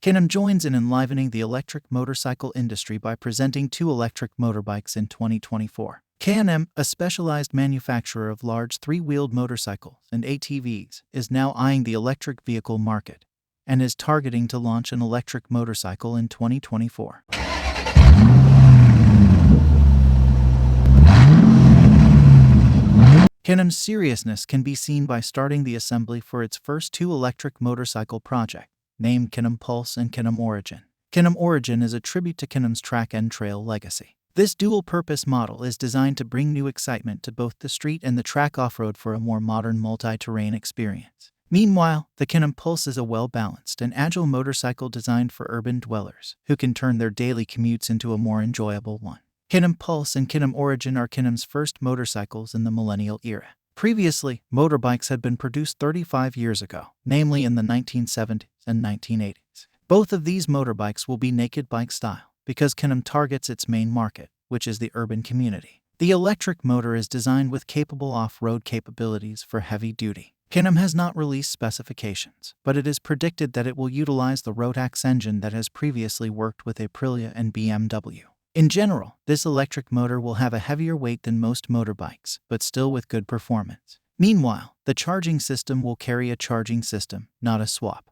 K&M joins in enlivening the electric motorcycle industry by presenting 2 electric motorbikes in 2024. K&M, a specialized manufacturer of large 3-wheeled motorcycles and ATVs, is now eyeing the electric vehicle market and is targeting to launch an electric motorcycle in 2024. K&M's seriousness can be seen by starting the assembly for its first 2 electric motorcycle project, named K&M Pulse and K&M Origin. K&M Origin is a tribute to K&M's track and trail legacy. This dual-purpose model is designed to bring new excitement to both the street and the track off-road for a more modern multi-terrain experience. Meanwhile, the K&M Pulse is a well-balanced and agile motorcycle designed for urban dwellers who can turn their daily commutes into a more enjoyable one. K&M Pulse and K&M Origin are K&M's first motorcycles in the millennial era. Previously, motorbikes had been produced 35 years ago, namely in the 1970s and 1980s. Both of these motorbikes will be naked bike style because K&M targets its main market, which is the urban community. The electric motor is designed with capable off-road capabilities for heavy duty. K&M has not released specifications, but it is predicted that it will utilize the Rotax engine that has previously worked with Aprilia and BMW. In general, this electric motor will have a heavier weight than most motorbikes, but still with good performance. Meanwhile, the charging system will carry a charging system, not a swap.